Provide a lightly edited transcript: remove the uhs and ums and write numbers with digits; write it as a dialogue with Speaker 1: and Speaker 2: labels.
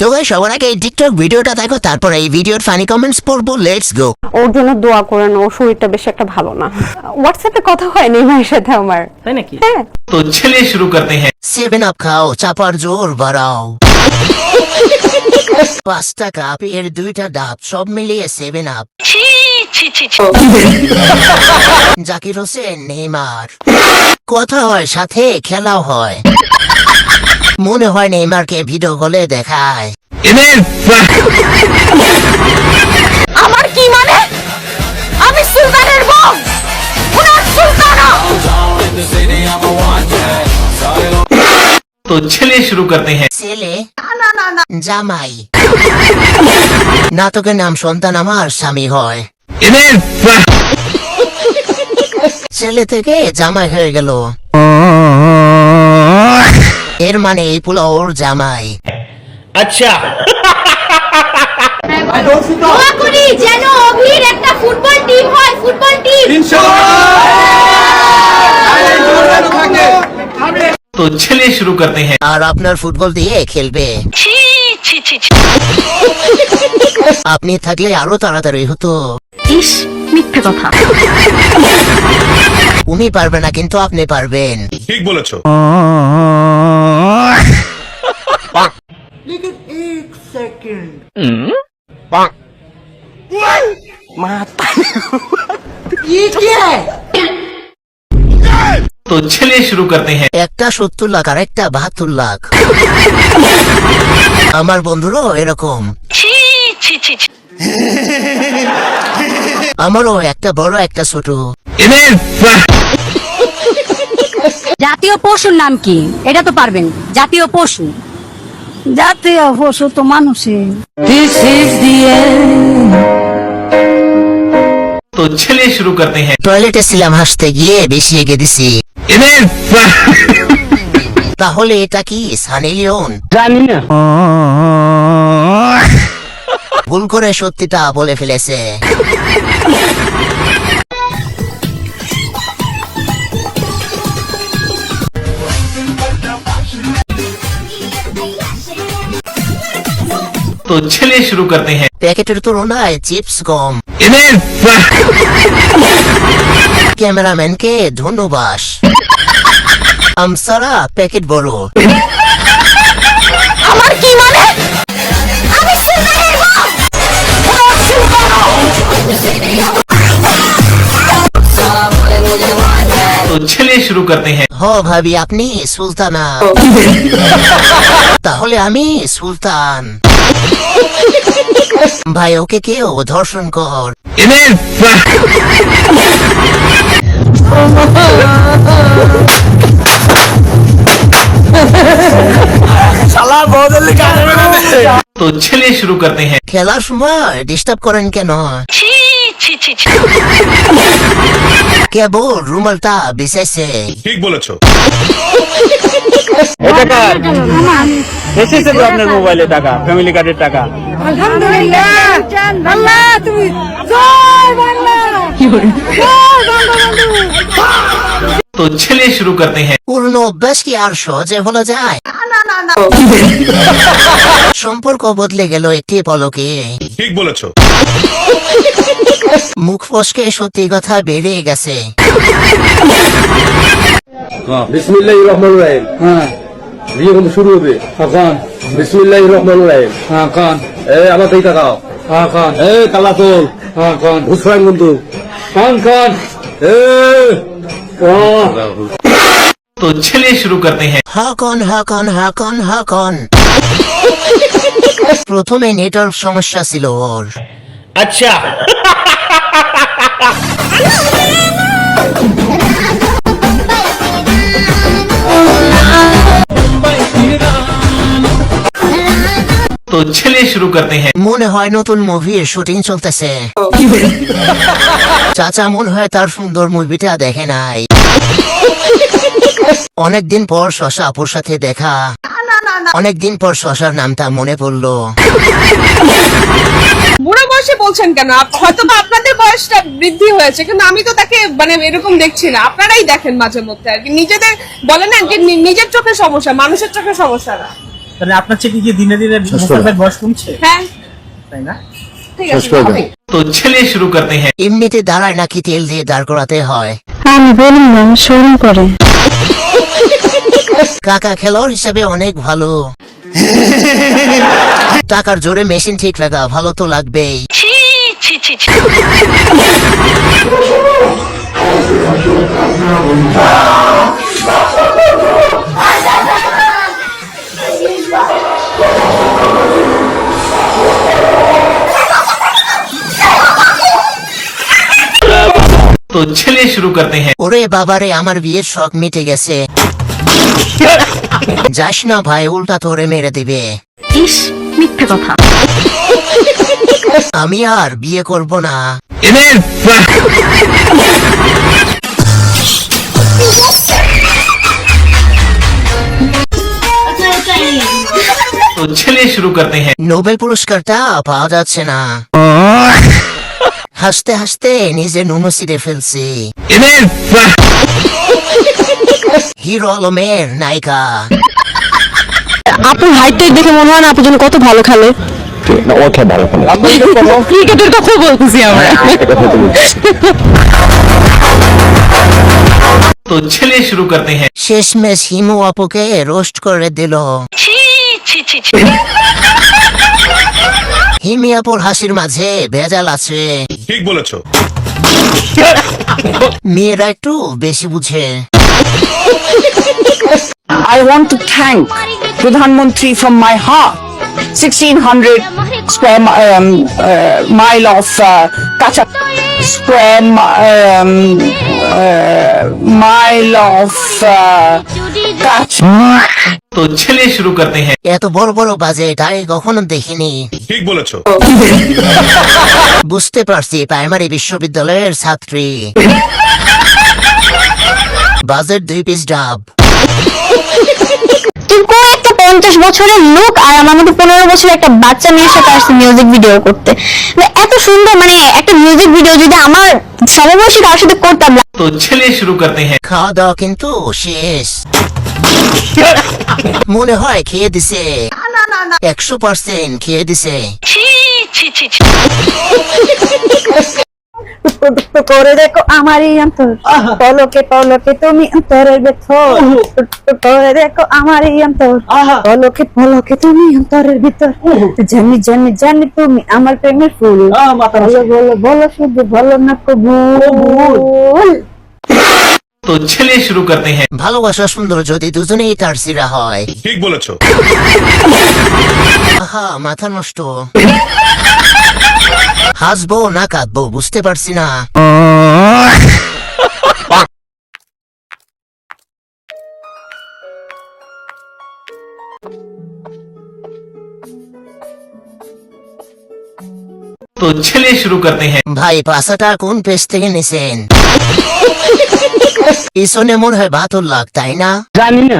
Speaker 1: তো গাইস সবার আগে এই টিকটক ভিডিওটা দেখো, তারপর এই ভিডিওর ফানি কমেন্টস পড়বো। Let's go.
Speaker 2: ওর জন্য দোয়া করেন, ওর শরীরটা বেশি একটা ভালো না। হোয়াটসঅ্যাপে কথা হয় নেইমারের সাথে আমার,
Speaker 3: তাই নাকি?
Speaker 2: হ্যাঁ।
Speaker 4: तो चलिए शुरू करते हैं।
Speaker 1: 7 আপ খাও, চাপার জোর বাড়াও। 5 টাকা এর 2টা ডাব, সব মিলিয়ে 7 আপ। জাকির হোসেন নেইমার, কথা হয় সাথে খেলাও হয়। মনে হয় নেইমারকে ভিডিও কলে দেখায়।
Speaker 2: আমার কি মানে? আমি সুলতানের বউ, ওনার সুলতানা।
Speaker 4: तो चलिए शुरू करते हैं।
Speaker 1: ছেলে জামাই, নাটকের নাম সন্তান আমার স্বামী হয়। ছেলে থেকে জামাই হয়ে গেল, এর মানে এই পুলা ওর জামাই।
Speaker 4: अच्छा
Speaker 5: দোয়া করি যেন অভির একটা ফুটবল টিম হয়, ফুটবল টিম।
Speaker 4: तो चलिए शुरू करते हैं।
Speaker 1: আর আপনার ফুটবল দিয়ে খেলবে। আপনি থাকলে আরো তাড়াতাড়ি হতো।
Speaker 2: ইস, মিথ্যে কথা।
Speaker 1: উনি পারবে না, কিন্তু আপনি পারবেন।
Speaker 6: ঠিক বলেছো।
Speaker 4: तो चलिए शुरू करते हैं।
Speaker 1: একটা 70 লাখ আর একটা 72 লাখ। আমার বন্ধুরও এরকম। আমারও একটা বড় একটা ছোট।
Speaker 7: জাতীয় পশুর নাম কি? এটা তো পারবেন। জাতীয় পশু, জাতীয় পশু তো মানুষের।
Speaker 4: तो चलिए शुरू करते हैं।
Speaker 1: টয়লেটে ছিলাম, হাসতে গিয়ে বেশি এগিয়ে দিছি। তাহলে এটা কি সানি লিওন?
Speaker 3: জানি না।
Speaker 1: ভুল করে সত্যিটা বলে ফেলেছে।
Speaker 4: तो चलिए शुरू करते हैं।
Speaker 1: প্যাকেটের তুলনায় চিপস কম। ক্যামেরাম্যানকে ধন্যবাদ। আমসারা প্যাকেট বড়।
Speaker 2: আমার কি মানে? আমি সুলতানের বউ, ওনার সুলতানা।
Speaker 4: तो चलिए शुरू करते हैं।
Speaker 1: হ ভাবি, আপনি সুলতানা, তাহলে আমি সুলতান। ভাই ওকে কেউ ধর্ষণ কর।
Speaker 4: तो चलिए शुरू करते हैं।
Speaker 1: খেলার সময় ডিস্টার্ব করেন কেন? কেবল রুমালটা বিছাইছে।
Speaker 6: ঠিক বলেছো।
Speaker 3: এটা কার? এসেছে তো আপনার মোবাইলে টাকা, ফ্যামিলি কার্ডের টাকা।
Speaker 2: আলহামদুলিল্লাহ। আল্লাহ তুমি জয় বাংলা।
Speaker 4: तो चलिए शुरू करते हैं।
Speaker 1: পুরনো অভ্যাস কি আর সহজে ভোলা যায়? সম্পর্ক বদলে গেল একটি পলকে।
Speaker 6: ঠিক বলেছো।
Speaker 1: মুখ ফসকে সত্যি কথা বেরিয়ে গেছে।
Speaker 8: বিসমিল্লাহির রহমানির রহিম।
Speaker 3: হ্যাঁ,
Speaker 8: বিয়ে কিন্তু শুরু হবে।
Speaker 3: কখন?
Speaker 8: বিসমিল্লাহির রহমানির রহিম।
Speaker 3: হ্যাঁ, কখন?
Speaker 8: আমার দিকে তাকাও।
Speaker 3: হ্যাঁ, কখন?
Speaker 8: কালা তোল।
Speaker 3: হ্যাঁ, কখন?
Speaker 8: ঘুষফাইন কিন্তু।
Speaker 3: কখন? কখন?
Speaker 4: तो चलिए शुरू करते हैं।
Speaker 1: Haakon Haakon Haakon Haakon. প্রথমে নেটওয়ার্ক সমস্যা ছিল ওর।
Speaker 4: अच्छा तो चलिए शुरू करते हैं।
Speaker 1: মনে হয় নতুন মুভির শুটিং চলতেছে। চাচা মনে হয় তার সুন্দর মুভিটা দেখে নাই। অনেকদিন পর শশা আপুর সাথে দেখা। অনেকদিন পর শশার নামটা মনে পড়লো।
Speaker 9: বুড়ো বয়সে বলছেন কেন? হয়তো বা আপনাদের বয়সটা বৃদ্ধি হয়েছে, কিন্তু আমি তো তাকে মানে এরকম দেখছি না। আপনারাই দেখেন মাঝে মধ্যে আর কি। নিজেদের বলে না যে নিজের চোখের সমস্যা, মানুষের চোখের সমস্যা না।
Speaker 3: তাহলে আপনার চেয়ে কি দিনে দিনে মোসাফের বয়স কমছে?
Speaker 9: হ্যাঁ
Speaker 3: তাই না?
Speaker 9: ঠিক আছে হবে।
Speaker 4: तो चलिए शुरू करते हैं।
Speaker 1: এমনিতে দাঁড়ায় নাকি তেল দিয়ে দাঁড় করাতে হয়?
Speaker 7: আমি বলুন না, শরম করে।
Speaker 1: কাকা খেলোয়াড় হিসাবে অনেক ভালো। টাকার জোরে মেশিন ঠিক লাগা ভালো তো লাগবেই।
Speaker 4: तो चलिए शुरू करते हैं।
Speaker 1: ওরে বাবারে, আমার বিয়ের শখ মিটে গেছে। যাস না ভাই, উল্টা তোরে মেরে দিবে।
Speaker 7: ইস, মিথ্যে কথা।
Speaker 1: আমি আর বিয়ে করব না।
Speaker 4: तो चलिए शुरू करते हैं।
Speaker 1: নোবেল পুরস্কারটা পাওয়া যাচ্ছে না। হাসতে হাসতে নিজে নুনো ছিঁড়ে ফেলছি। হিরো আলমের নায়িকা।
Speaker 7: আপনার হাইটটা দেখে মনে হয় না আপনার জন্য কত ভালো খেলে। ক্রিকেটের কথা বলতেছি আমরা।
Speaker 4: तो चलिए शुरू करते हैं।
Speaker 1: শেষমেশ হিমু আপুকে রোস্ট করে দিল। হিমি আপুর হাসির মাঝে ভেজাল আছে।
Speaker 6: ঠিক বলেছো।
Speaker 1: মেয়েরা একটু বেশি বুঝে।
Speaker 10: I want to thank Pradhan Mantri from my heart. 1600 square mile of Kacha square mile of Kacha.
Speaker 4: तो चलिए शुरू करते हैं।
Speaker 1: এত বড় বড় বাজেট আগে কখনো দেখিনি।
Speaker 6: ঠিক বলেছো।
Speaker 1: বুঝতে পারছি প্রাইমারি বিশ্ববিদ্যালয়ের ছাত্রী। বাজেট 2 পিস ডাব।
Speaker 2: কিন্তু একটা 50 বছরের লোক আর আমার মতো 15 বছরের একটা বাচ্চা মেয়ের সাথে আসছে মিউজিক ভিডিও করতে। মানে এত সুন্দর, মানে একটা মিউজিক ভিডিও যদি আমার সমবয়সী কারোর সাথে করতাম।
Speaker 4: तो चलिए शुरू करते हैं।
Speaker 1: খাওয়া দাওয়া কিন্তু শেষ। মনে হয় খেয়ে দিছে। 100% খেয়ে দিছে।
Speaker 7: করে দেখো আমারই অন্তর, পলকে পলকে তুমি অন্তরের ভিতর। করে দেখো আমারই অন্তর, পলকে পলকে তুমি অন্তরের ভিতর। জানি জানি জানি তুমি আমার প্রেমের ফুল। বলো বলো বলো শুধু বলো না কবুল।
Speaker 4: तो चलिए शुरू करते हैं।
Speaker 1: ভালোবাসা সুন্দর যদি দুজনেই তার সিরা হয়।
Speaker 6: ঠিক বলেছো।
Speaker 1: আহা, মাথা নষ্ট। হাসবো না কাঁদবো বুঝতে পারছি না।
Speaker 4: तो चलिए शुरू करते हैं।
Speaker 1: ভাই পাশাটা কোন পেজ থেকে নিছেন? পিছনে মনে হয় 72 লাখ, তাই না?
Speaker 3: জানি না।